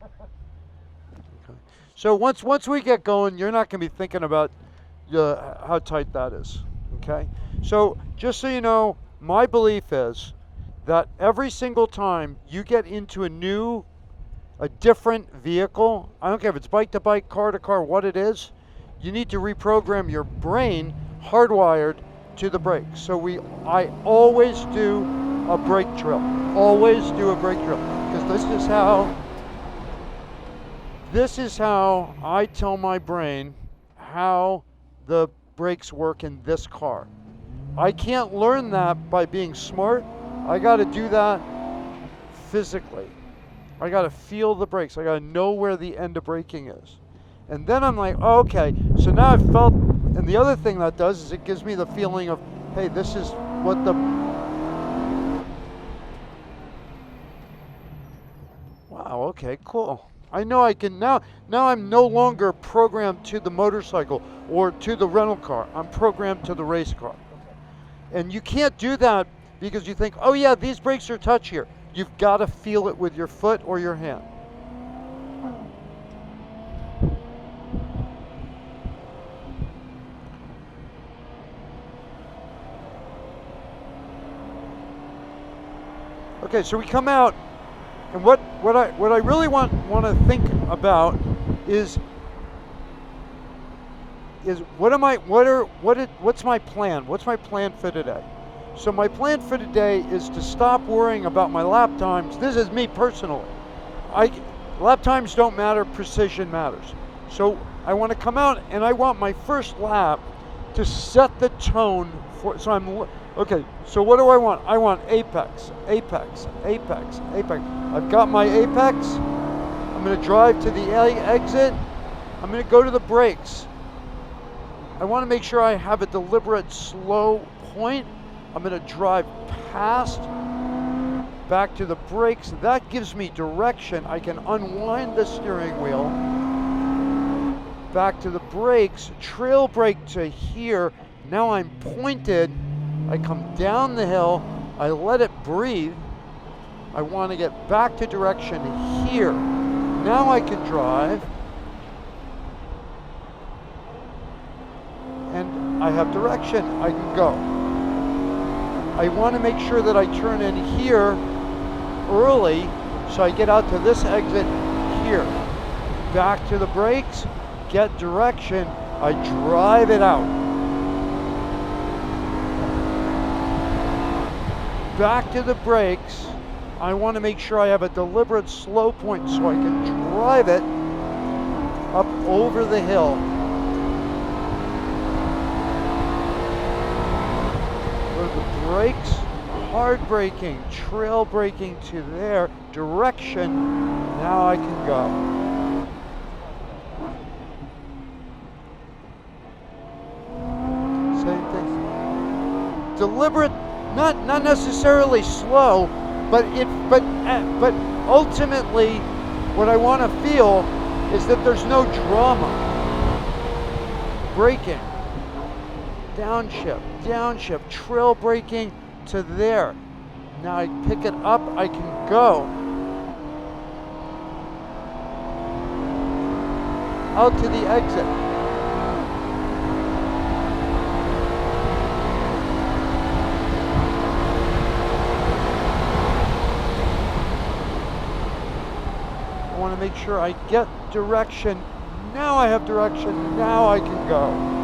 Okay. So once we get going, you're not going to be thinking about how tight that is. Okay. So just so you know, my belief is that every single time you get into a different vehicle, I don't care if it's bike to bike, car to car, what it is, you need to reprogram your brain hardwired to the brakes. So I always do a brake drill. Always do a brake drill. Because this is how I tell my brain how the brakes work in this car. I can't learn that by being smart. I got to do that physically. I got to feel the brakes. I got to know where the end of braking is. And then I'm like, oh, okay, so now I've felt, and the other thing that does is it gives me the feeling of, hey, this is what the, wow, okay, cool. I know I can now I'm no longer programmed to the motorcycle or to the rental car. I'm programmed to the race car. And you can't do that because you think, oh yeah, these brakes are touchier. You've got to feel it with your foot or your hand. Okay, so we come out, and what I really want to think about is what's my plan? What's my plan for today? So my plan for today is to stop worrying about my lap times. This is me personally. Lap times don't matter, precision matters. So I want to come out and I want my first lap to set the tone for, okay, so what do I want? I want apex, apex, apex, apex. I've got my apex. I'm going to drive to the exit. I'm going to go to the brakes. I want to make sure I have a deliberate slow point. I'm going to drive past, back to the brakes. That gives me direction. I can unwind the steering wheel, back to the brakes, trail brake to here. Now I'm pointed. I come down the hill. I let it breathe. I want to get back to direction here. Now I can drive. And I have direction. I can go. I want to make sure that I turn in here early so I get out to this exit here. Back to the brakes, get direction, I drive it out. Back to the brakes, I want to make sure I have a deliberate slow point so I can drive it up over the hill. Brakes, hard braking, trail braking to there, direction, now I can go. Same thing. Deliberate, not necessarily slow, but ultimately what I want to feel is that there's no drama. Braking. Downshift, trail braking to there. Now I pick it up, I can go. Out to the exit. I want to make sure I get direction. Now I have direction, now I can go.